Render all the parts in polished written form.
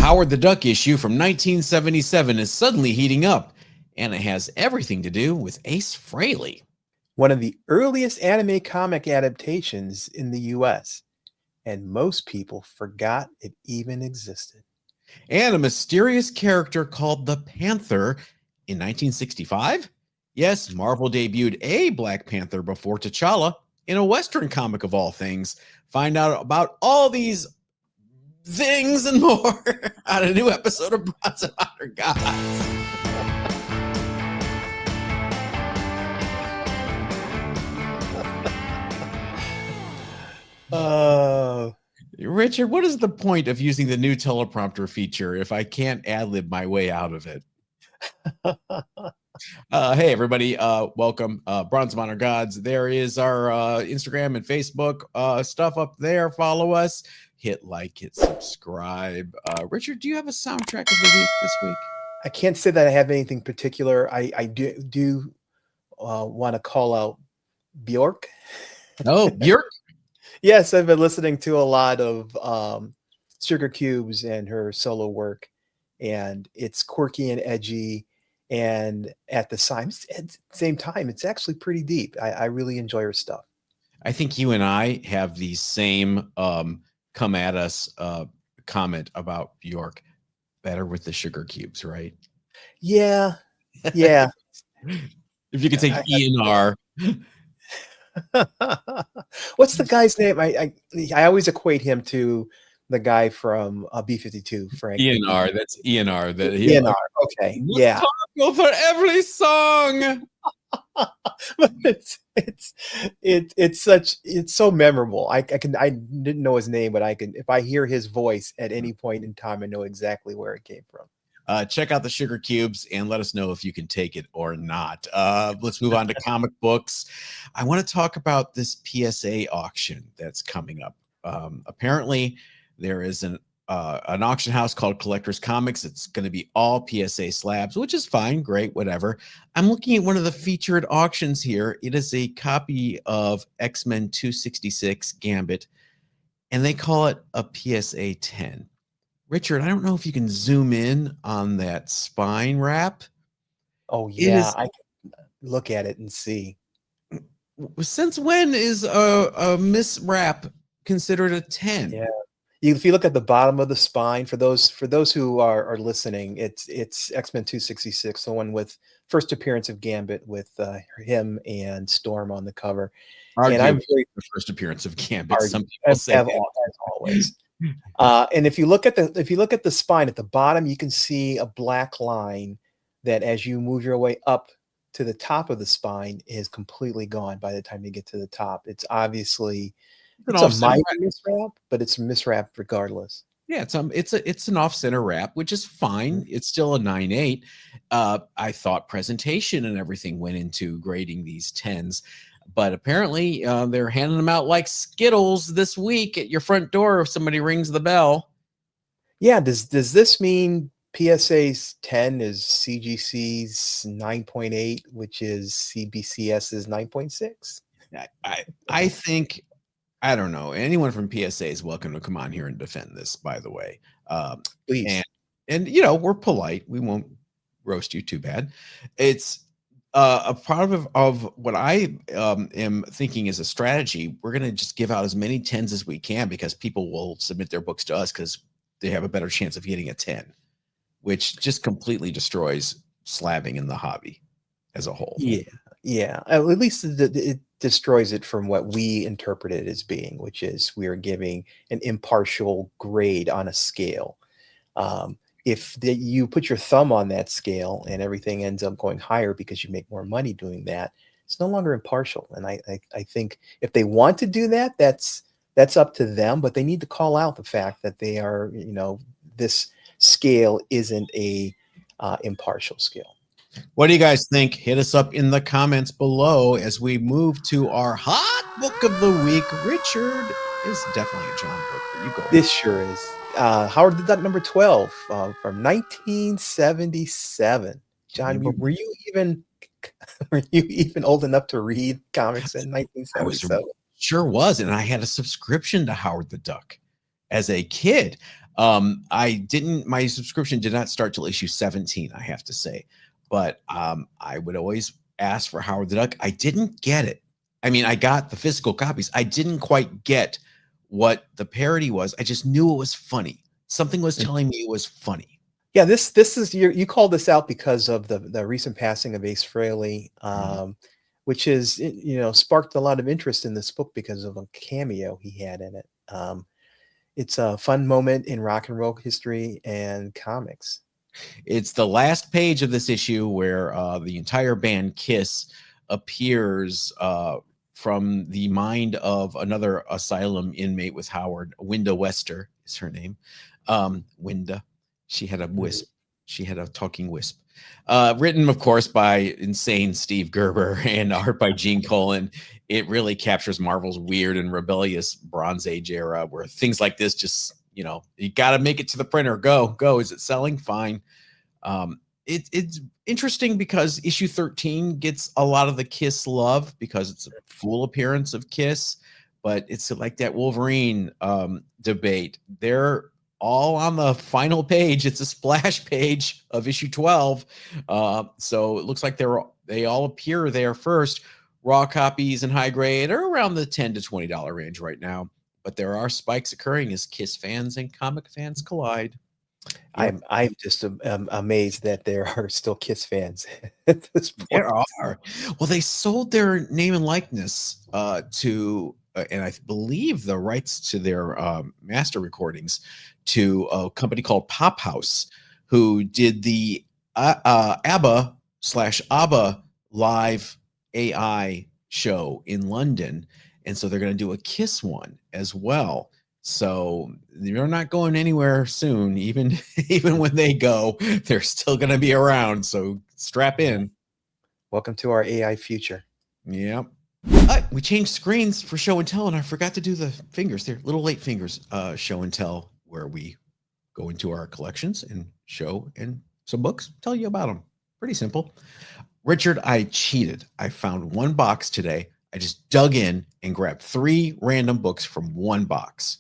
Howard the Duck issue from 1977 is suddenly heating up, and it has everything to do with Ace Frehley. One of the earliest anime comic adaptations in the US, and most people forgot it even existed. And a mysterious character called the Panther in 1965. Yes, Marvel debuted a Black Panther before T'Challa in a Western comic of all things. Find out about all these things and more on a new episode of Bronze and Modern Gods. Richard, what is the point of using the new teleprompter feature if I can't ad-lib my way out of it? Hey, everybody. Welcome. Bronze and Modern Gods. There is our Instagram and Facebook stuff up there. Follow us. Hit like, hit subscribe. Richard, do you have a soundtrack of the week this week? I can't say that I have anything particular. I do want to call out Bjork. Oh, Bjork? Yes, I've been listening to a lot of Sugar Cubes and her solo work, and it's quirky and edgy, and at the same time, it's actually pretty deep. I really enjoy her stuff. I think you and I have the same come at us comment about Bjork. Better with the Sugar Cubes, right? Yeah. If you could take ENR. What's the guy's name? I always equate him to the guy from B-52, Frank. ENR. That's ENR. ENR. Okay. Yeah. For every song. But it's so memorable. I didn't know his name, but if I hear his voice at any point in time, I know exactly where it came from. Check out the Sugar Cubes and let us know if you can take it or not. Let's move on to comic books. I want to talk about this PSA auction that's coming up. Apparently, there is an auction house called Collectors Comics. It's going to be all PSA slabs, which is fine, great, whatever. I'm looking at one of the featured auctions here. It is a copy of X-Men 266 Gambit, and they call it a PSA 10. Richard, I don't know if you can zoom in on that spine wrap. Oh, yeah. I can look at it and see. Since when is a miswrap considered a 10? Yeah. If you look at the bottom of the spine, for those who are listening, it's X-Men 266, the one with first appearance of Gambit with him and Storm on the cover. And I'm very the first appearance of Gambit. Some people say as always. And if you look at the spine at the bottom, you can see a black line that, as you move your way up to the top of the spine, is completely gone by the time you get to the top. It's obviously it's a minor miswrap, but it's a miswrap regardless. Yeah, it's an off-center wrap, which is fine. It's still a 9.8. I thought presentation and everything went into grading these 10s. But apparently they're handing them out like Skittles this week at your front door if somebody rings the bell. Yeah. Does this mean PSA's 10 is CGC's 9.8, which is CBCS's 9.6? I think, I don't know. Anyone from PSA is welcome to come on here and defend this, by the way. Please. And we're polite. We won't roast you too bad. It's a part of what I am thinking is a strategy. We're going to just give out as many 10s as we can because people will submit their books to us because they have a better chance of getting a 10, which just completely destroys slabbing in the hobby as a whole. Yeah. At least it destroys it from what we interpret it as being, which is we are giving an impartial grade on a scale. If you put your thumb on that scale and everything ends up going higher because you make more money doing that, it's no longer impartial. And I think if they want to do that, that's up to them, but they need to call out the fact that they are, this scale isn't a impartial scale. What do you guys think? Hit us up in the comments below as we move to our hot book of the week. Richard is definitely a John book, but you go. This sure is. Howard the Duck number 12 from 1977. John, were you even old enough to read comics in 1977? Sure was, and I had a subscription to Howard the Duck as a kid. My subscription did not start till issue 17, I have to say. But I would always ask for Howard the Duck. I didn't get it. I mean, I got the physical copies. I didn't quite get what the parody was. I just knew it was funny. Something was telling me it was funny. Yeah, this is you called this out because of the recent passing of Ace Frehley, which is, sparked a lot of interest in this book because of a cameo he had in it. It's a fun moment in rock and roll history and comics. It's the last page of this issue where the entire band Kiss appears from the mind of another asylum inmate with Howard. Winda Wester is her name. Winda. She had a wisp. She had a talking wisp. Written, of course, by insane Steve Gerber and art by Gene Colan. It really captures Marvel's weird and rebellious Bronze Age era where things like this just, you got to make it to the printer. Go. Is it selling? Fine. It's interesting because issue 13 gets a lot of the Kiss love because it's a full appearance of Kiss, but it's like that Wolverine debate. They're all on the final page. It's a splash page of issue 12. So it looks like they all appear there first. Raw copies and high grade are around the $10 to $20 range right now, but there are spikes occurring as Kiss fans and comic fans collide. I'm just amazed that there are still Kiss fans at this point. There are. Well, they sold their name and likeness to, and I believe the rights to their master recordings to a company called Pop House, who did the ABBA live AI show in London. And so they're going to do a Kiss one as well. So they're not going anywhere soon. Even when they go, they're still going to be around. So strap in. Welcome to our AI future. Yep. We changed screens for show and tell, and I forgot to do the fingers. They're little late fingers. Show and tell, where we go into our collections and show and some books, tell you about them. Pretty simple. Richard, I cheated. I found one box today. I just dug in and grabbed 3 random books from one box.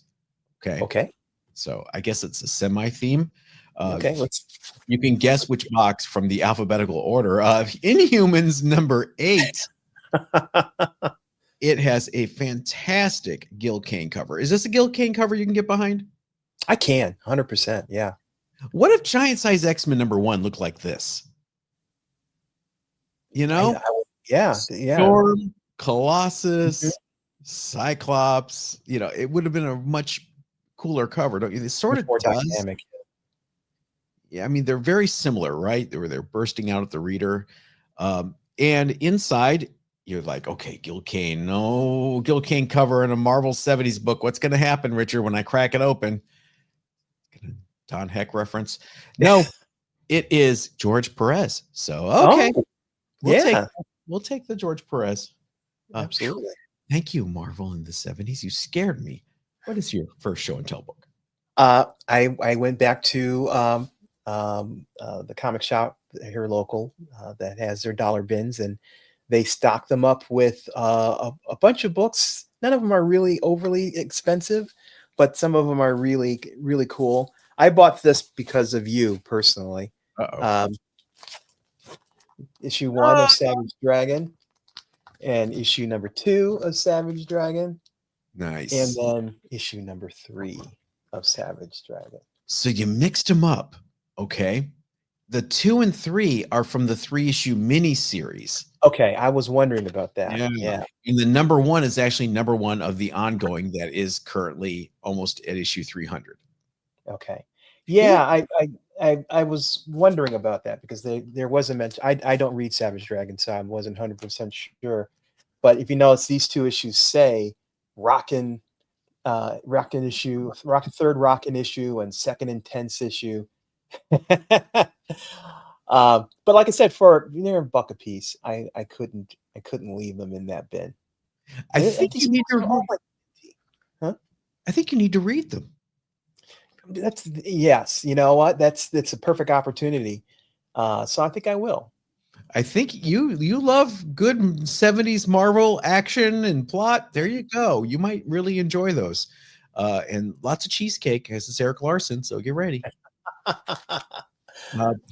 Okay. So I guess it's a semi-theme. Okay. You can guess which box from the alphabetical order. Inhumans number 8. It has a fantastic Gil Kane cover. Is this a Gil Kane cover you can get behind? I can, 100%. Yeah. What if Giant Size X-Men number 1 looked like this? Yeah. Storm, Colossus, Cyclops. It would have been a much cooler cover, don't you? It sort of does. Dynamic. Yeah, I mean, they're very similar, right? They're bursting out at the reader. And inside, you're like, okay, Gil Kane. No Gil Kane cover in a Marvel 70s book. What's going to happen, Richard, when I crack it open? Don Heck reference. No, it is George Perez. So, okay. We'll take the George Perez. Absolutely. Thank you, Marvel in the 70s. You scared me. What is your first show and tell book? I went back to the comic shop here local that has their dollar bins, and they stock them up with a bunch of books. None of them are really overly expensive, but some of them are really, really cool. I bought this because of you personally. Issue 1 of Savage Dragon and issue number 2 of Savage Dragon. Nice. And then issue number 3 of Savage Dragon. So you mixed them up. Okay. The 2 and 3 are from the 3-issue mini series. Okay. I was wondering about that. Yeah. And the number 1 is actually number 1 of the ongoing that is currently almost at issue 300. Okay. Yeah. I was wondering about that because there was a mention. I don't read Savage Dragon, so I wasn't 100% sure. But if you notice, these 2 issues say Rockin' issue, third Rockin' issue, and second Intense issue. But like I said, for they're $1 a piece, I couldn't leave them in that bin. I think you need to read them. Yes. You know what? That's a perfect opportunity. So I think I will. I think you love good 70s Marvel action and plot. There you go. You might really enjoy those. and lots of cheesecake, as it's Eric Larson. So get ready.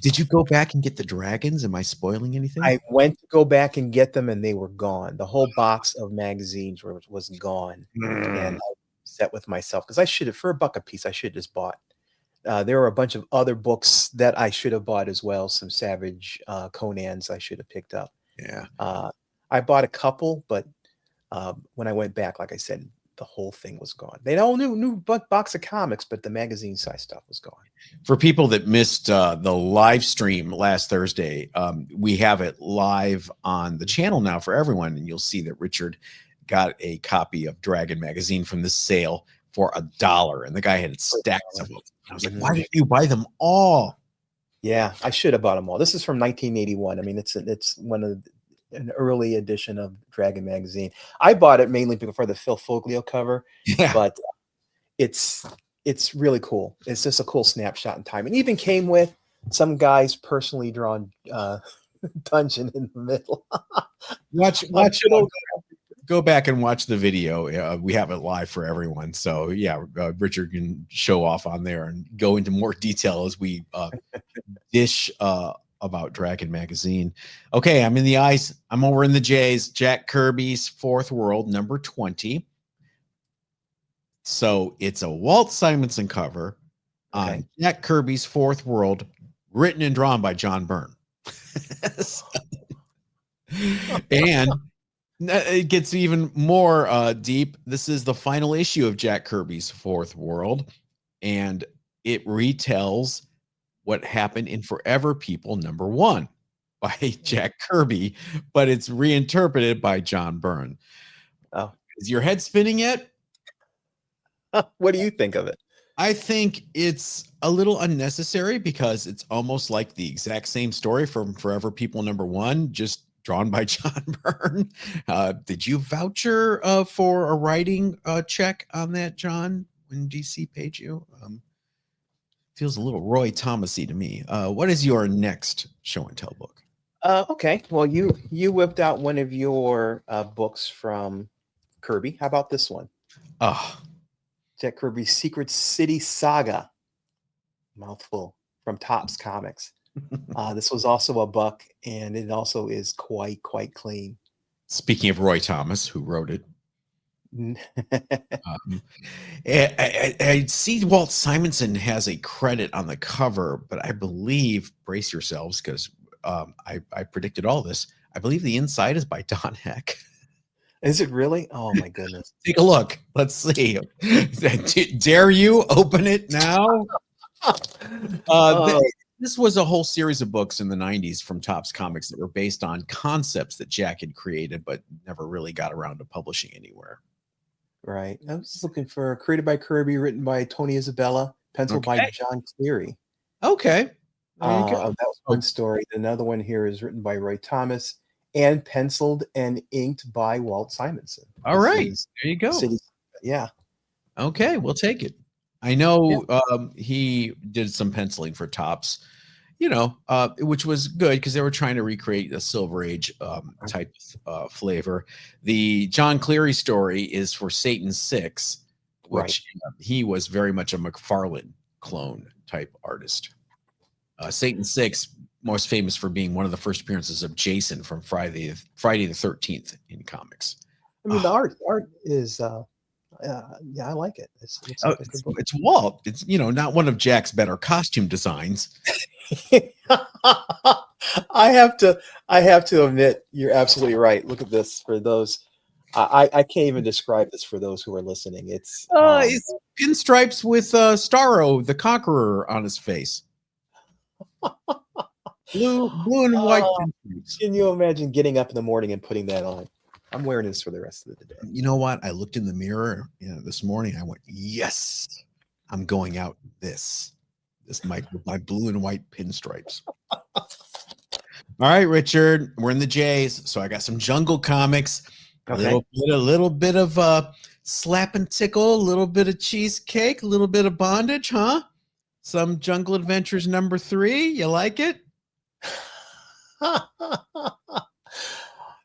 Did you go back and get the dragons? Am I spoiling anything? I went to go back and get them, and they were gone. The whole box of magazines was gone, and I was upset with myself because I should have, for $1 a piece, I should have just bought. There were a bunch of other books that I should have bought as well. Some Savage Conans I should have picked up. Yeah. I bought a couple, but when I went back, like I said, the whole thing was gone. They had a whole new box of comics, but the magazine size stuff was gone. For people that missed the live stream last Thursday, we have it live on the channel now for everyone, and you'll see that Richard got a copy of Dragon magazine from the sale for $1, and the guy had stacks of them. I was like, why did you buy them all? Yeah, I should have bought them all. This is from 1981. I mean, it's one of an early edition of Dragon magazine. I bought it mainly for the Phil Foglio cover, but it's really cool. It's just a cool snapshot in time. And even came with some guy's personally drawn dungeon in the middle. Watch go back and watch the video. We have it live for everyone. So yeah, Richard can show off on there and go into more detail as we dish about Dragon magazine. Okay, I'm in the ice. I'm over in the J's. Jack Kirby's Fourth World, number 20. So it's a Walt Simonson cover on Jack Kirby's Fourth World, written and drawn by John Byrne. And it gets even more deep. This is the final issue of Jack Kirby's Fourth World, and it retells what happened in Forever People number 1 by Jack Kirby, but it's reinterpreted by John Byrne. Oh, is your head spinning yet? What do you think of it? I think it's a little unnecessary because it's almost like the exact same story from Forever People number 1, just drawn by John Byrne. Did you voucher for a writing check on that, John, when DC paid you? Feels a little Roy Thomasy to me. What is your next show and tell book? Okay. Well, you whipped out one of your books from Kirby. How about this one? Jack Kirby's Secret City Saga. Mouthful, from Topps Comics. This was also a buck, and it also is quite clean. Speaking of Roy Thomas, who wrote it. I see Walt Simonson has a credit on the cover, but I believe, brace yourselves, because I predicted all this. I believe the inside is by Don Heck. Is it really? Oh my goodness. Take a look. Let's see. Dare you open it now? This was a whole series of books in the 90s from Topps Comics that were based on concepts that Jack had created, but never really got around to publishing anywhere. Right. I was just looking for created by Kirby, written by Tony Isabella, penciled by John Cleary. Okay. That was one story. Another one here is written by Roy Thomas and penciled and inked by Walt Simonson. All right. There you go. Yeah. Okay. We'll take it. I know he did some penciling for Topps, which was good because they were trying to recreate the Silver Age type of flavor. The John Cleary story is for Satan 6, which he was very much a McFarlane clone type artist. Satan 6, most famous for being one of the first appearances of Jason from Friday the 13th in comics. I mean, the art is I like it. It's Walt. It's not one of Jack's better costume designs. I have to admit, you're absolutely right. Look at this. For those, I can't even describe this for those who are listening. It's pinstripes with Starro the Conqueror on his face. Blue and white pinstripes. Can you imagine getting up in the morning and putting that on? I'm wearing this for the rest of the day. You know what? I looked in the mirror this morning. I went, yes, I'm going out this mic with my blue and white pinstripes. All right, Richard, we're in the J's. So I got some Jungle Comics, a little bit of slap and tickle, a little bit of cheesecake, a little bit of bondage, huh? Some Jungle Adventures number 3. You like it?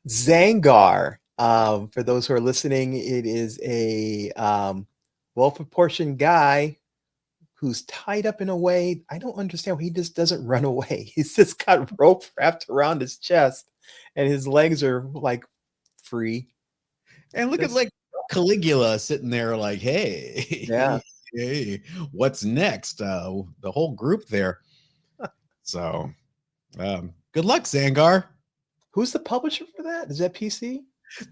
Zangar. For those who are listening, it is a well-proportioned guy who's tied up in a way I don't understand. He just doesn't run away. He's just got rope wrapped around his chest, and his legs are like free. And look at Just like Caligula sitting there like, hey, yeah. hey, what's next? The whole group there. So good luck, Zangar. Who's the publisher for that? Is that PC?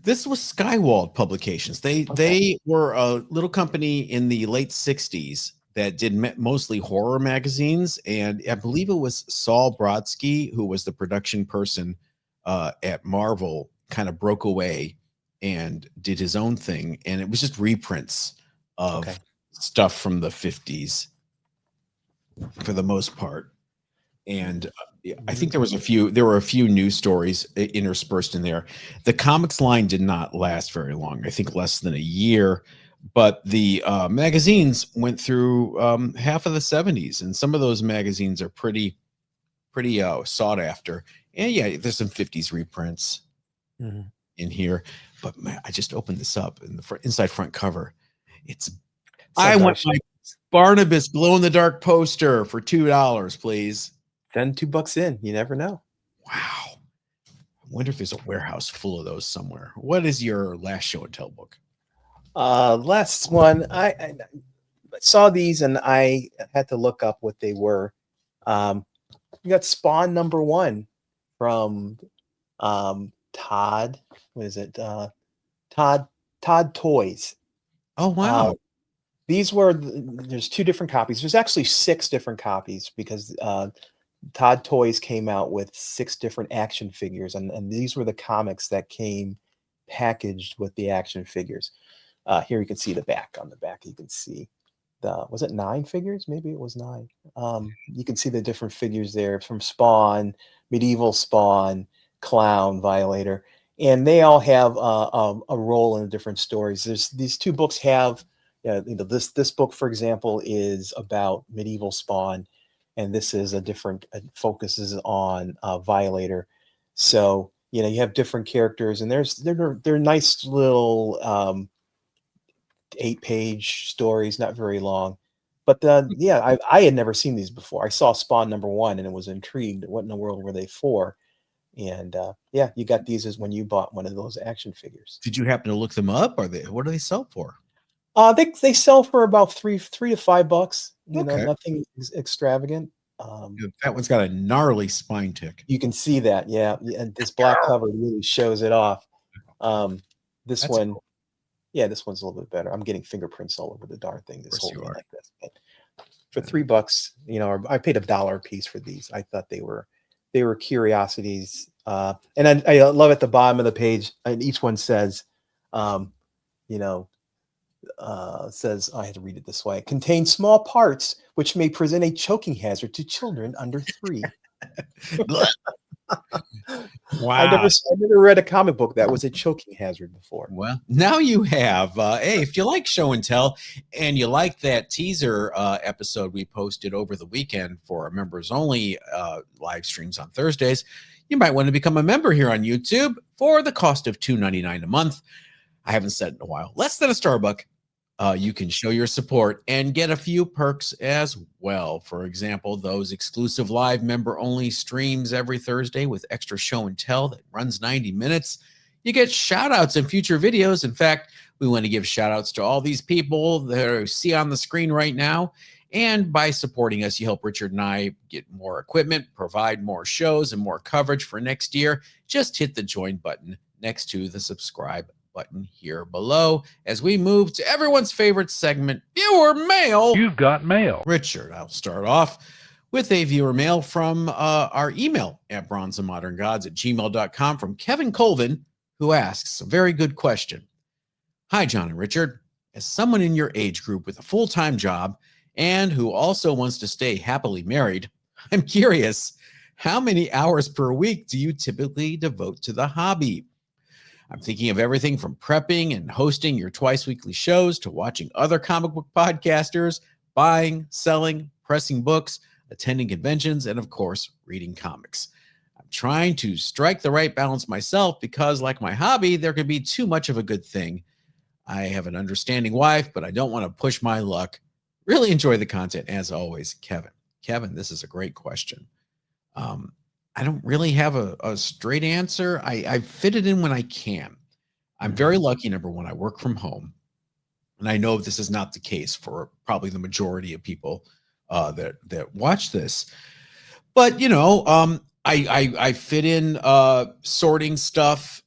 This was Skywald Publications. They Okay. they were a little company in the late 60s that did mostly horror magazines, and I believe it was Saul Brodsky, who was the production person at Marvel, kind of broke away and did his own thing, and it was just reprints Okay. of stuff from the 50s for the most part. And I think there were a few news stories interspersed in there. The comics line did not last very long. I think less than a year, but the magazines went through half of the 70s, and some of those magazines are pretty sought after. And yeah, there's some 50s reprints in here, but man, I just opened this up, and the inside front cover, it's I want my Barnabas glow in the dark poster for $2, please. Send $2 in. You never know. Wow. I wonder if there's a warehouse full of those somewhere. What is your last show and tell book? Last one. I saw these and I had to look up what they were. You got Spawn #1 from Todd. What is it? Todd Toys. Oh wow. These were there's 2 different copies. There's actually 6 different copies because Todd Toys came out with 6 different action figures, and these were the comics that came packaged with the action figures. Here you can see the back. On the back, you can see was it 9 figures? Maybe it was 9. You can see the different figures there from Spawn, Medieval Spawn, Clown, Violator, and they all have a role in the different stories. There's these 2 books have, this book, for example, is about Medieval Spawn, and this is a different focuses on Violator. So you have different characters, and they're nice little 8-page stories, not very long. But I had never seen these before. I saw Spawn #1 and it was intrigued. What in the world were they for? And you got these as when you bought one of those action figures. Did you happen to look them up? What do they sell for? They sell for about $3 to $5. Okay. Nothing extravagant. That one's got a gnarly spine tick. You can see that, yeah. And this black cover really shows it off. This That's one, cool. yeah, this one's a little bit better. I'm getting fingerprints all over the darn thing. This whole thing are. like this. But for $3, I paid $1 a piece for these. I thought they were curiosities. And I love at the bottom of the page, and each one says, says, I had to read it this way, contains small parts which may present a choking hazard to children under 3. Wow. I never read a comic book that was a choking hazard before. Well, now you have. Hey, if you like show and tell and you like that teaser episode we posted over the weekend for our members only live streams on Thursdays, you might want to become a member here on YouTube for the cost of $2.99 a month. I haven't said it in a while. Less than a Starbucks. You can show your support and get a few perks as well. For example, those exclusive live member-only streams every Thursday with extra show and tell that runs 90 minutes. You get shout-outs in future videos. In fact, we want to give shout-outs to all these people that you see on the screen right now. And by supporting us, you help Richard and I get more equipment, provide more shows and more coverage for next year. Just hit the join button next to the subscribe button here below as we move to everyone's favorite segment, viewer mail. You've got mail. Richard, I'll start off with a viewer mail from our email at BronzeAndModernGods@gmail.com from Kevin Colvin, who asks a very good question. Hi, John and Richard. As someone in your age group with a full-time job and who also wants to stay happily married, I'm curious, how many hours per week do you typically devote to the hobby? I'm thinking of everything from prepping and hosting your twice-weekly shows to watching other comic book podcasters, buying, selling, pressing books, attending conventions, and of course, reading comics. I'm trying to strike the right balance myself because, like my hobby, there can be too much of a good thing. I have an understanding wife, but I don't want to push my luck. Really enjoy the content as always, Kevin. Kevin, this is a great question. Um, I don't really have a straight answer. I fit it in when I can. I'm very lucky. Number one, I work from home, and I know this is not the case for probably the majority of people that watch this. But I fit in sorting stuff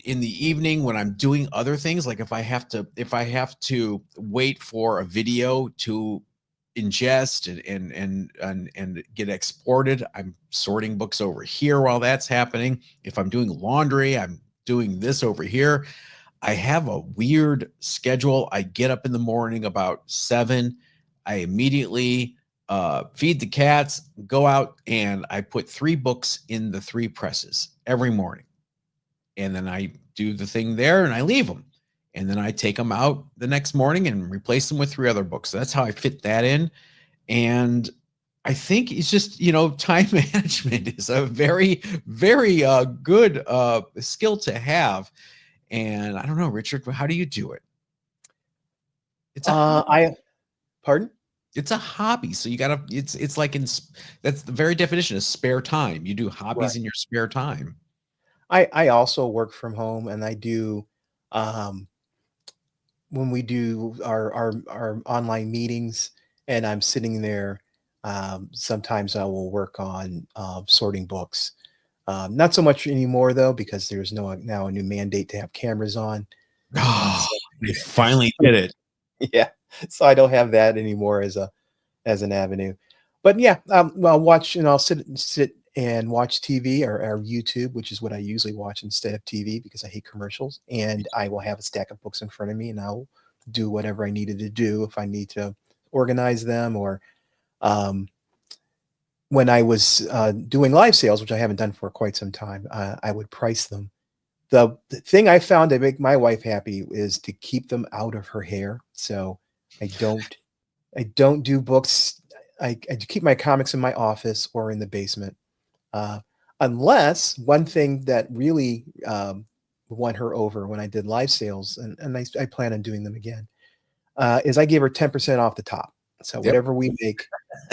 in the evening when I'm doing other things. Like if I have to wait for a video to ingest and get exported, I'm sorting books over here while that's happening. If I'm doing laundry, I'm doing this over here. I have a weird schedule. I get up in the morning about 7. I immediately feed the cats, go out, and I put 3 books in the 3 presses every morning. And then I do the thing there and I leave them. And then I take them out the next morning and replace them with 3 other books. So that's how I fit that in. And I think it's just, time management is a very, very good skill to have. And I don't know, Richard, how do you do it? It's a Pardon? It's a hobby. So you gotta, it's like that's the very definition of spare time. You do Right. hobbies in your spare time. I also work from home, and I do um, when we do our online meetings, and I'm sitting there. Sometimes I will work on sorting books. Not so much anymore though, because there's now a new mandate to have cameras on. Oh, So they finally did it. yeah, so I don't have that anymore as an avenue. But yeah, I'll watch and I'll sit and watch TV or YouTube, which is what I usually watch instead of TV because I hate commercials. And I will have a stack of books in front of me, and I'll do whatever I needed to do if I need to organize them or um, when I was doing live sales, which I haven't done for quite some time, I would price them. The thing I found to make my wife happy is to keep them out of her hair. So I don't I don't do books. I keep my comics in my office or in the basement. Uh, unless one thing that really won her over when I did live sales, and I plan on doing them again, is I gave her 10% off the top. So Yep. whatever we make,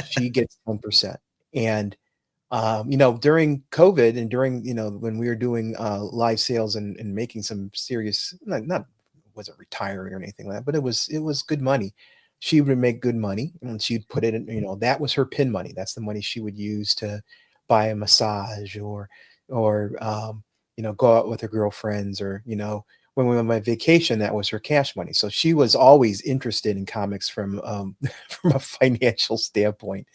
she gets 10%. And during COVID and during when we were doing live sales and making some serious, not wasn't retiring or anything like that, but it was good money. She would make good money and she'd put it in, that was her pin money. That's the money she would use to buy a massage or go out with her girlfriends or, when we went on my vacation, that was her cash money. So she was always interested in comics from from a financial standpoint.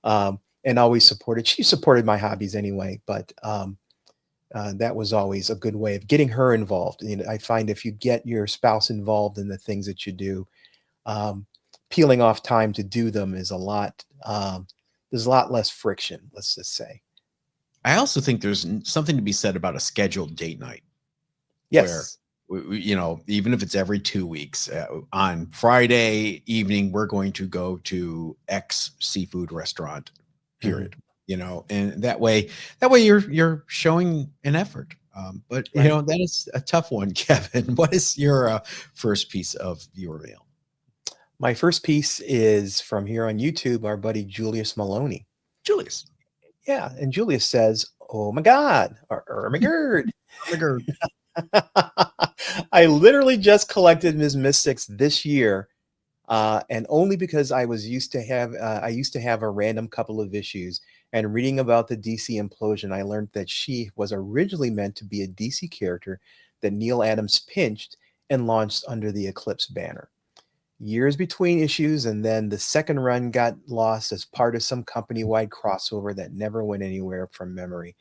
And always supported. She supported my hobbies anyway, but that was always a good way of getting her involved. I find if you get your spouse involved in the things that you do, um, peeling off time to do them is a lot. There's a lot less friction. Let's just say. I also think there's something to be said about a scheduled date night where, Yes. even if it's every 2 weeks, on Friday evening, we're going to go to X seafood restaurant, Mhm. period. And that way you're showing an effort. But Right. that is a tough one, Kevin. What is your first piece of viewer mail? My first piece is from here on YouTube, our buddy Julius Maloney. Julius. Yeah, and Julius says, "Oh my God, or my God." I literally just collected Ms. Mystics this year, and only because I used to have a random couple of issues. And reading about the DC implosion, I learned that she was originally meant to be a DC character that Neil Adams pinched and launched under the Eclipse banner. Years between issues, and then the second run got lost as part of some company-wide crossover that never went anywhere from memory.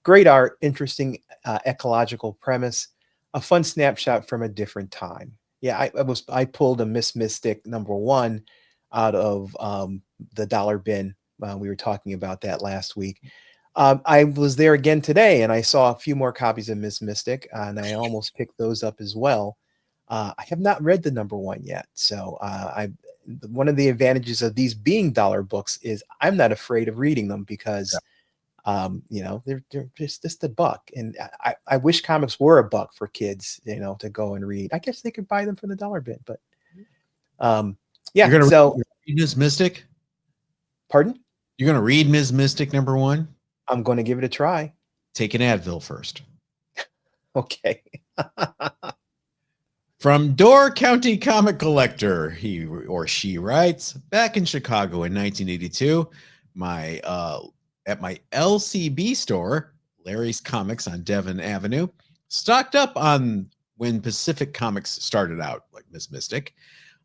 Great art, interesting ecological premise, a fun snapshot from a different time. Yeah, I pulled a Miss Mystic #1 out of the dollar bin. We were talking about that last week. I was there again today, and I saw a few more copies of Miss Mystic, and I almost picked those up as well. I have not read the #1 yet, so one of the advantages of these being dollar books is I'm not afraid of reading them because They're just a buck. And I wish comics were a buck for kids, to go and read. I guess they could buy them for the dollar bin, but You're gonna so read Ms. Mystic? pardon? You're gonna read Ms. Mystic #1? I'm going to give it a try. Take an Advil first. Okay. From Door County Comic Collector, he or she writes, back in Chicago in 1982, at my LCB store, Larry's Comics on Devon Avenue, stocked up on when Pacific Comics started out, like Miss Mystic.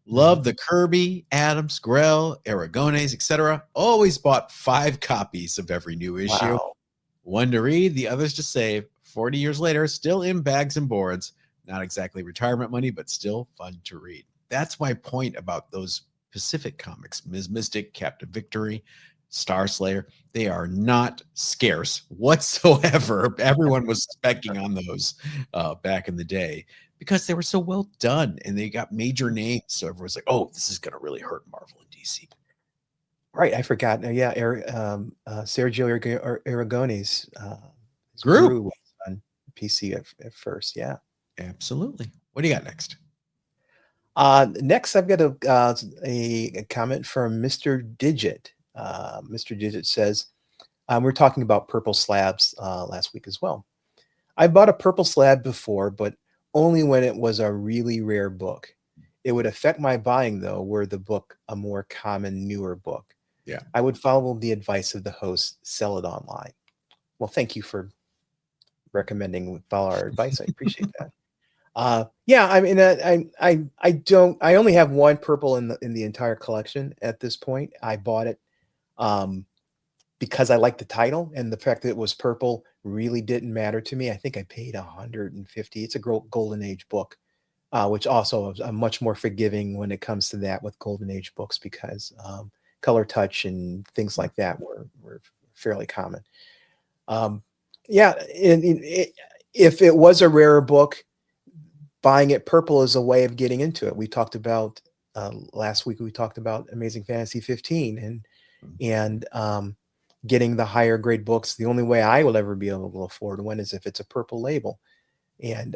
Loved the Kirby, Adams, Grell, Aragones, etc. Always bought 5 copies of every new issue. Wow. One to read, the others to save. 40 years later, still in bags and boards. Not exactly retirement money, but still fun to read. That's my point about those Pacific comics. Ms. Mystic, Captain Victory, Star Slayer. They are not scarce whatsoever. Everyone was specking on those back in the day because they were so well done and they got major names. So everyone's like, oh, this is going to really hurt Marvel and DC. Right. I forgot. Yeah. Sergio Aragones Group was on PC at first. Yeah. Absolutely. What do you got next? Next, I've got a comment from Mr. Digit. Mr. Digit says, we're talking about purple slabs last week as well. I bought a purple slab before, but only when it was a really rare book. It would affect my buying, though, were the book a more common, newer book. Yeah. I would follow the advice of the host, sell it online. Well, thank you for recommending follow our advice. I appreciate that. Yeah, I mean, I only have one purple in the entire collection at this point. I bought it because I liked the title, and the fact that it was purple really didn't matter to me. I think I paid $150. It's a Golden Age book, which also is much more forgiving when it comes to that with Golden Age books, because color touch and things like that were fairly common. Yeah, if it was a rarer book, buying it purple is a way of getting into it. We talked about last week. We talked about Amazing Fantasy 15 and getting the higher grade books. The only way I will ever be able to afford one is if it's a purple label. And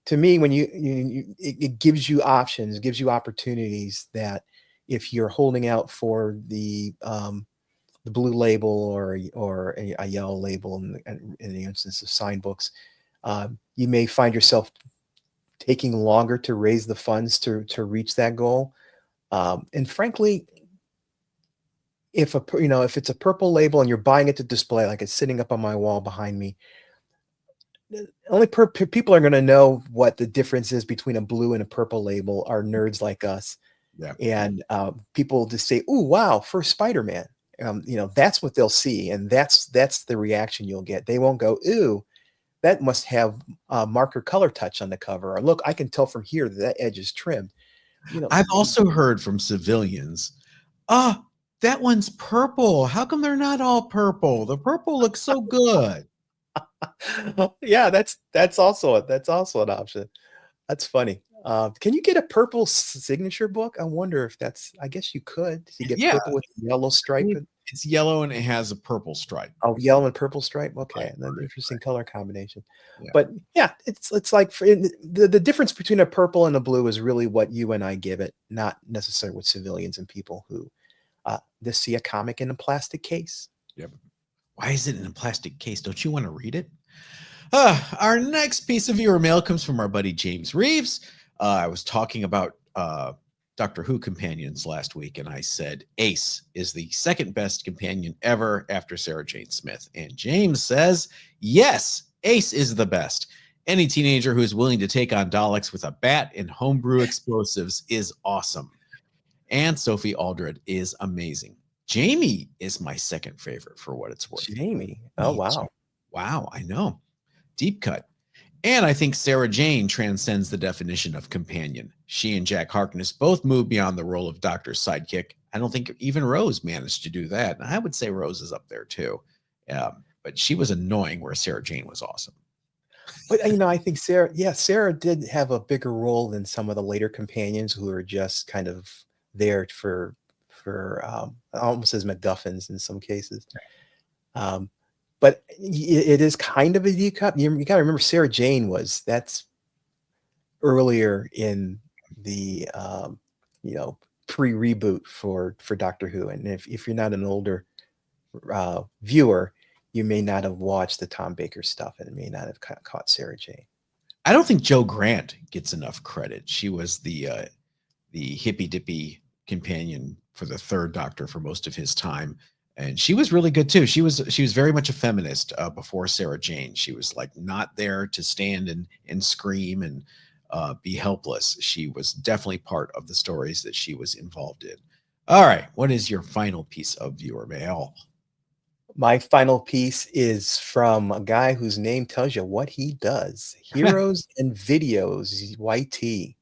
to me, when it gives you options, gives you opportunities that if you're holding out for the blue label or a yellow label in the instance of signed books, you may find yourself taking longer to raise the funds to reach that goal. And frankly, if it's a purple label and you're buying it to display, like it's sitting up on my wall behind me, only people are going to know what the difference is between a blue and a purple label are nerds like us. Yeah. And people just say, "Ooh, wow, for Spider-Man." That's what they'll see, and that's the reaction you'll get. They won't go, "Ooh, that must have marker color touch on the cover," or "Look, I can tell from here that edge is trimmed." I've also heard from civilians, that one's purple. How come they're not all purple? The purple looks so good. Yeah, that's also an option. That's funny. Can you get a purple signature book? I wonder if I guess you could. You get purple with a yellow stripe. It's yellow and it has a purple stripe. Oh, yellow and purple stripe. Okay, an interesting color combination. Yeah. But yeah, it's like the difference between a purple and a blue is really what you and I give it, not necessarily with civilians and people who they see a comic in a plastic case. Yep. Why is it in a plastic case? Don't you want to read it? Our next piece of viewer mail comes from our buddy James Reeves. I was talking about Doctor Who companions last week, and I said Ace is the second best companion ever after Sarah Jane Smith. And James says, yes, Ace is the best. Any teenager who is willing to take on Daleks with a bat and homebrew explosives is awesome. And Sophie Aldred is amazing. Jamie is my second favorite for what it's worth. Jamie. Oh, wow. Wow, I know. Deep cut. And I think Sarah Jane transcends the definition of companion. She and Jack Harkness both move beyond the role of Doctor's sidekick. I don't think even Rose managed to do that. And I would say Rose is up there too. But she was annoying where Sarah Jane was awesome. But I think Sarah did have a bigger role than some of the later companions who are just kind of there for almost as MacGuffins in some cases. but it is kind of a deep cut. You got to remember, Sarah Jane that's earlier in the pre-reboot for Doctor Who, and if you're not an older viewer, you may not have watched the Tom Baker stuff and may not have caught Sarah Jane. I don't think Jo Grant gets enough credit. She was the hippy dippy companion for the third Doctor for most of his time, and she was really good too. She was very much a feminist before Sarah Jane. She was like not there to stand and scream and be helpless. She was definitely part of the stories that she was involved in. All right, what is your final piece of viewer mail? My final piece is from a guy whose name tells you what he does. Heroes and Videos, YT.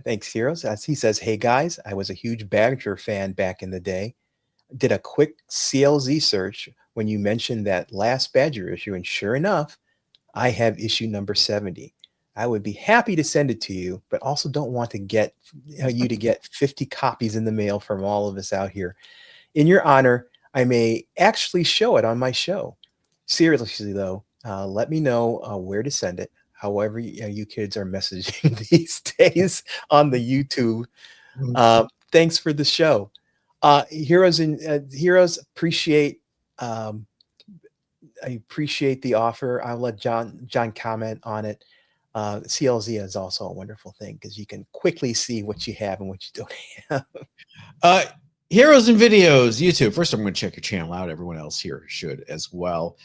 Thanks, Heroes. As he says, hey guys, I was a huge Badger fan back in the day. Did a quick CLZ search when you mentioned that last Badger issue, and sure enough, I have issue number 70. I would be happy to send it to you, but also don't want to get you to get 50 copies in the mail from all of us out here. In your honor, I may actually show it on my show. Seriously, though, let me know where to send it. However, you kids are messaging these days on the YouTube. Thanks for the show. Heroes appreciate. I appreciate the offer. I'll let John comment on it. CLZ is also a wonderful thing because you can quickly see what you have and what you don't have. Heroes and Videos, YouTube. First, I'm going to check your channel out. Everyone else here should as well.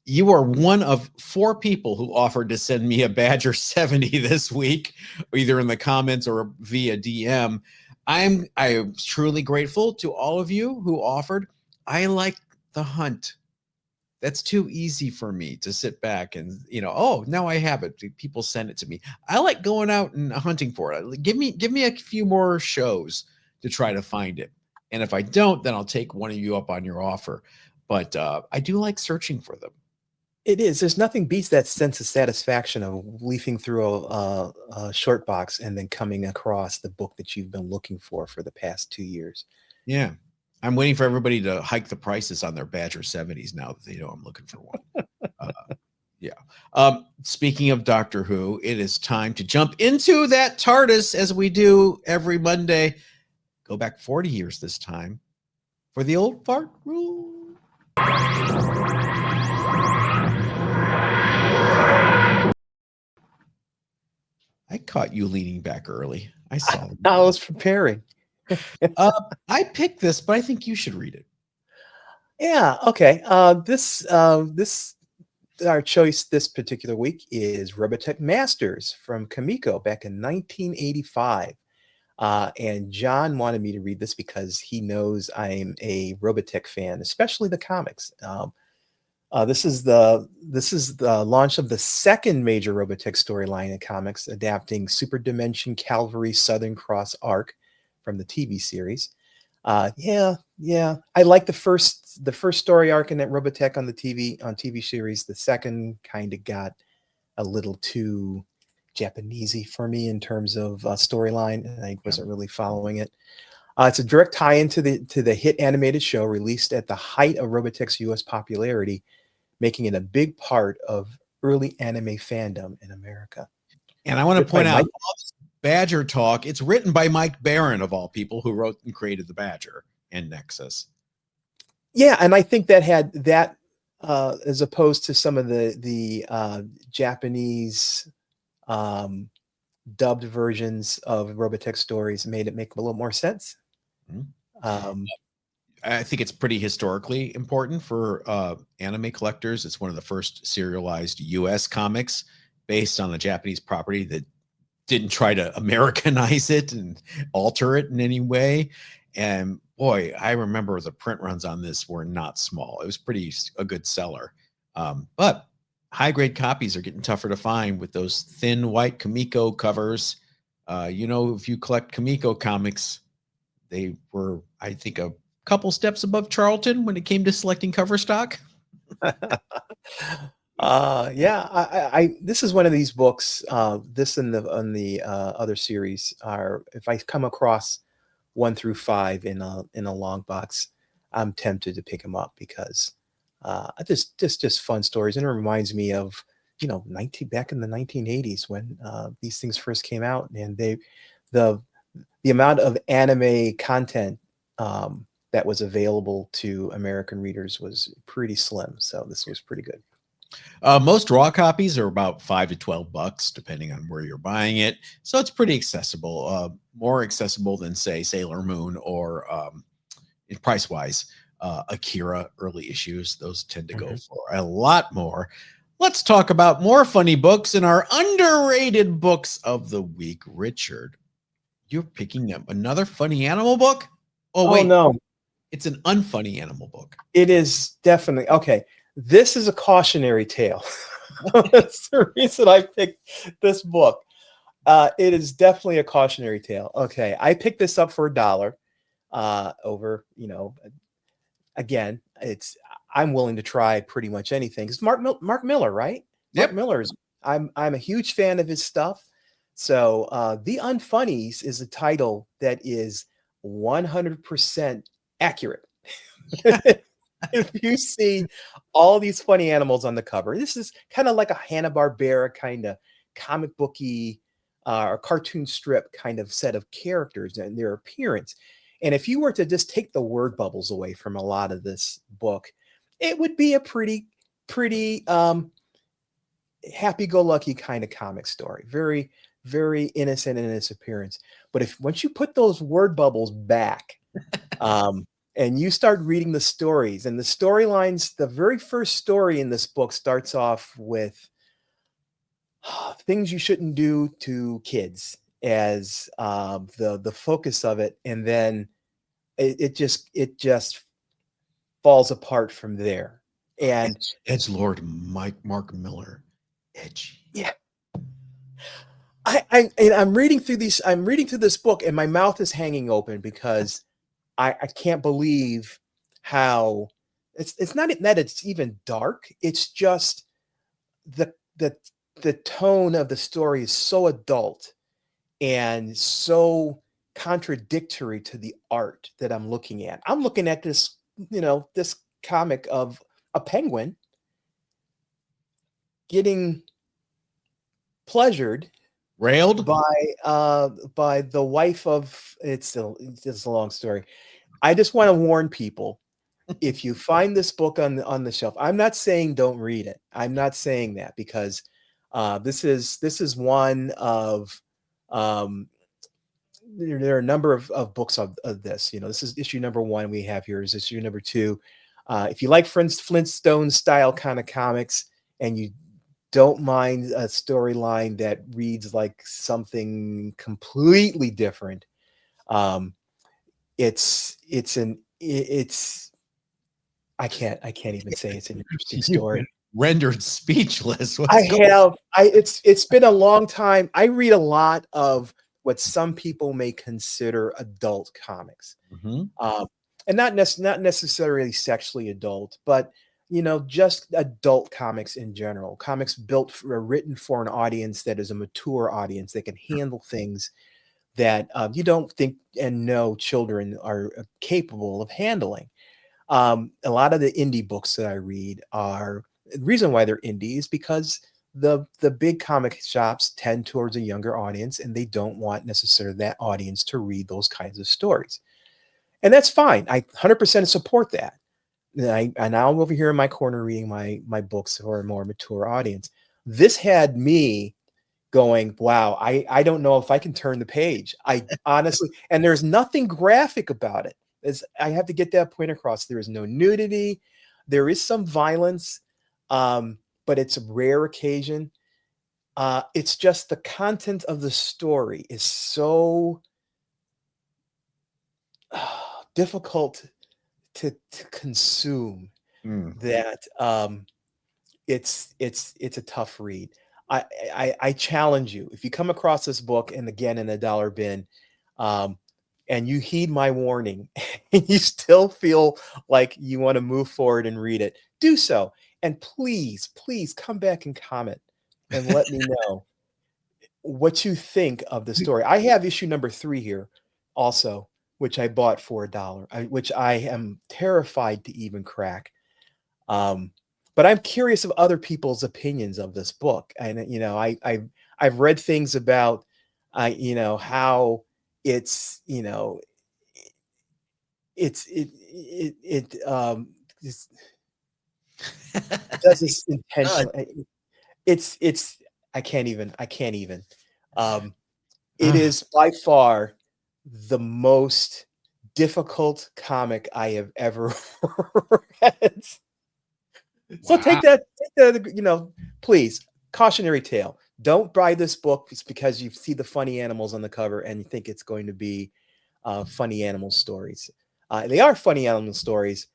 You are one of 4 people who offered to send me a Badger 70 this week, either in the comments or via DM. I am truly grateful to all of you who offered. I like the hunt. That's too easy for me to sit back and, oh, now I have it. People send it to me. I like going out and hunting for it. Give me a few more shows to try to find it. And if I don't, then I'll take one of you up on your offer. But I do like searching for them. It is. There's nothing beats that sense of satisfaction of leafing through a short box and then coming across the book that you've been looking for the past 2 years. Yeah. I'm waiting for everybody to hike the prices on their Badger 70s now that they know I'm looking for one. Yeah. Speaking of Doctor Who, it is time to jump into that TARDIS as we do every Monday. Go back 40 years this time for the old fart rule. I caught you leaning back early. I saw it. I was preparing. I picked this, but I think you should read it. Yeah. Okay. This our choice this particular week is Robotech Masters from Comico back in 1985. And John wanted me to read this because he knows I'm a Robotech fan, especially the comics. This is the launch of the second major Robotech storyline in comics, adapting Super Dimension Cavalry Southern Cross arc from the TV series. Yeah. I like the first story arc in that Robotech on TV series. The second kind of got a little too Japanesey for me in terms of storyline. I wasn't really following it. It's a direct tie-in to the hit animated show released at the height of Robotech's U.S. popularity, making it a big part of early anime fandom in America. And I want to point out, Badger talk, it's written by Mike Barron, of all people, who wrote and created the Badger and Nexus. Yeah, and I think that had that as opposed to some of the Japanese dubbed versions of Robotech stories made it make a little more sense. I think it's pretty historically important for anime collectors. It's one of the first serialized U.S. comics based on a Japanese property that didn't try to Americanize it and alter it in any way. And boy, I remember the print runs on this were not small. It was a good seller. But high grade copies are getting tougher to find with those thin white Comico covers. If you collect Comico comics, they were, I think, a couple steps above Charlton when it came to selecting cover stock. This is one of these books. This and the other series are, if I come across 1 through 5 in a long box, I'm tempted to pick them up because just fun stories, and it reminds me of back in the 1980s when these things first came out, and the amount of anime content that was available to American readers was pretty slim. So this was pretty good. Most raw copies are about $5 to $12, depending on where you're buying it. So it's pretty accessible, more accessible than, say, Sailor Moon or price wise, Akira early issues. Those tend to go for a lot more. Let's talk about more funny books in our underrated books of the week. Richard, you're picking up another funny animal book? Oh, wait. No. It's an unfunny animal book. It is definitely. Okay. This is a cautionary tale. That's the reason I picked this book. It is definitely a cautionary tale. Okay. I picked this up for $1 over, again, I'm willing to try pretty much anything. It's Mark Millar, right? Yep. Mark Millar's. I'm a huge fan of his stuff. So The Unfunnies is a title that is 100% accurate. If you see all these funny animals on the cover, this is kind of like a Hanna-Barbera kind of comic booky or cartoon strip kind of set of characters and their appearance. And if you were to just take the word bubbles away from a lot of this book, it would be a pretty happy-go-lucky kind of comic story. Very, very innocent in its appearance. But once you put those word bubbles back, and you start reading the stories and the storylines, the very first story in this book starts off with things you shouldn't do to kids as the focus of it, and then it just falls apart from there. And Edgelord Mark Millar, edgy. Yeah, I'm reading through these. I'm reading through this book, and my mouth is hanging open because I can't believe how it's not that it's even dark. It's just the tone of the story is so adult and so contradictory to the art that I'm looking at. I'm looking at this, this comic of a penguin getting railed by the wife of it's a long story. I just want to warn people, if you find this book on the shelf, I'm not saying don't read it. I'm not saying that, because this is one of there are a number of books of this. This is issue number 1 we have here. Is issue number 2. If you like Flintstone style kind of comics and you don't mind a storyline that reads like something completely different, it's I can't even say it's an interesting story. Rendered speechless. It's been a long time. I read a lot of what some people may consider adult comics, and not necessarily sexually adult, but just adult comics in general. Comics written for an audience that is a mature audience that can handle things that you don't think and know children are capable of handling. A lot of the indie books that I read the reason why they're indie is because the big comic shops tend towards a younger audience, and they don't want necessarily that audience to read those kinds of stories. And that's fine. I 100% support that. And I'm over here in my corner reading my books for a more mature audience. This had me going, wow, I don't know if I can turn the page. I honestly, and there's nothing graphic about it. I have to get that point across. There is no nudity. There is some violence, but it's a rare occasion. It's just the content of the story is so difficult to consume that it's a tough read. I challenge you, if you come across this book, and again in a dollar bin, and you heed my warning, and you still feel like you want to move forward and read it, do so. And please come back and comment and let me know what you think of the story. I have issue number 3 here also. which I bought for $1, which I am terrified to even crack. But I'm curious of other people's opinions of this book, and I've read things about how it's it's does this intentionally. It's I can't even. It is by far the most difficult comic I have ever read. So Wow. take that, please, cautionary tale. Don't buy this book just because you see the funny animals on the cover and you think it's going to be funny animal stories. They are funny animal stories,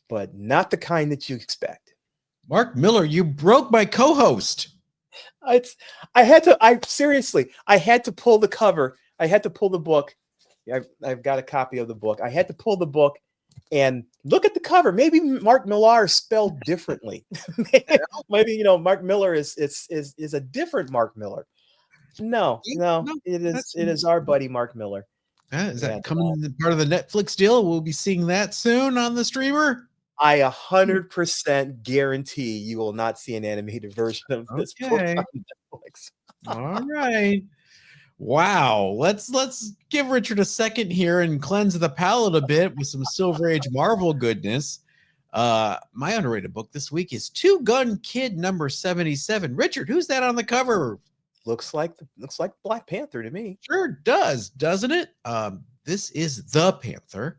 but not the kind that you expect. Mark Millar, you broke my co-host. I seriously, I had to pull the cover. I had to pull the book. I've got a copy of the book. I had to pull the book and look at the cover. Maybe Mark Millar is spelled differently. Maybe Mark Millar is a different Mark Millar. No, it is our buddy Mark Millar. Is that coming part of the Netflix deal? We'll be seeing that soon on the streamer. I 100% guarantee you will not see an animated version of this book on Netflix. All right. Wow. Let's give Richard a second here and cleanse the palate a bit with some Silver Age Marvel goodness. My underrated book this week is Two Gun Kid number 77. Richard, who's that on the cover? Looks like Black Panther to me. Sure does, doesn't it? This is the Panther,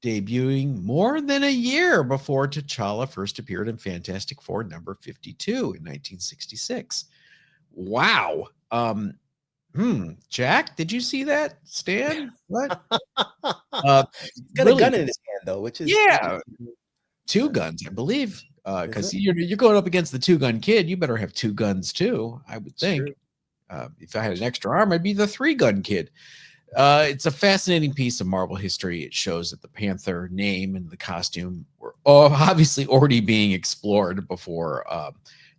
debuting more than a year before T'Challa first appeared in Fantastic Four number 52 in 1966. Wow. Jack, did you see that? Stan? What? He's got a gun in his hand though, which is two guns, I believe. Because you're going up against the Two Gun Kid, you better have two guns too, I would think. If I had an extra arm, I'd be the Three Gun Kid. It's a fascinating piece of Marvel history. It shows that the Panther name and the costume were obviously already being explored before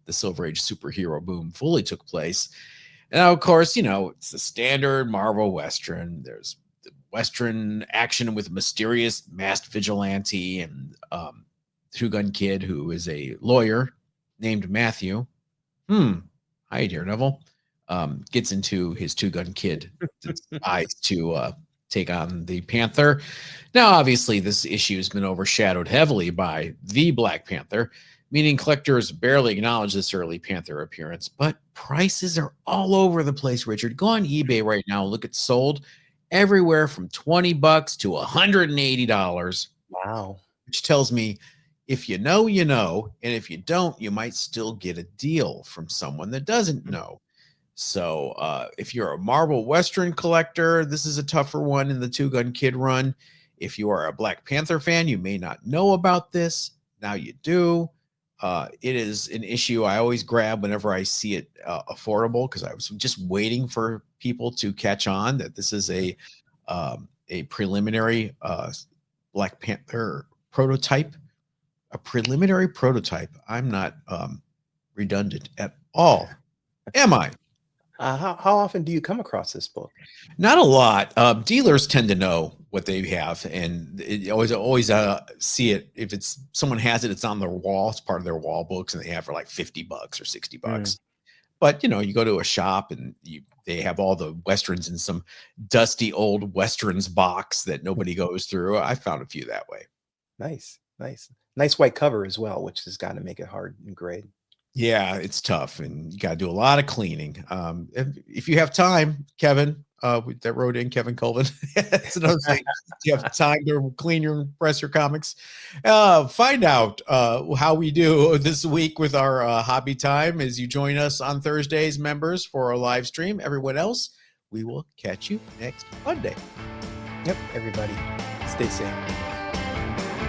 the Silver Age superhero boom fully took place. And now, of course, it's the standard Marvel Western. There's the Western action with a mysterious masked vigilante and Two Gun Kid, who is a lawyer named Matthew. Hi, Daredevil. Gets into his Two Gun Kid eyes to take on the Panther. Now, obviously, this issue has been overshadowed heavily by the Black Panther, meaning collectors barely acknowledge this early Panther appearance, but prices are all over the place, Richard. Go on eBay right now, look at sold everywhere from $20 to $180. Wow. Which tells me if you know, you know, and if you don't, you might still get a deal from someone that doesn't know. So if you're a Marvel Western collector, this is a tougher one in the Two Gun Kid run. If you are a Black Panther fan, you may not know about this. Now you do. It is an issue I always grab whenever I see it affordable, because I was just waiting for people to catch on that this is a preliminary Black Panther prototype. A preliminary prototype. I'm not redundant at all, am I? How often do you come across this book? Not a lot. Dealers tend to know what they have, and it always see it. If it's someone has it, it's on their wall. It's part of their wall books, and they have for like $50 or $60. But you go to a shop and they have all the Westerns in some dusty old Westerns box that nobody goes through. I found a few that way. Nice white cover as well, which has got to make it hard and grade. Yeah, it's tough, and you got to do a lot of cleaning. If you have time, Kevin, that wrote in Kevin Colvin, that's another thing. You have time to clean and press your comics. Find out how we do this week with our hobby time as you join us on Thursdays, members, for our live stream. Everyone else, we will catch you next Monday. Yep, everybody, stay safe.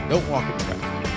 Don't walk in traffic.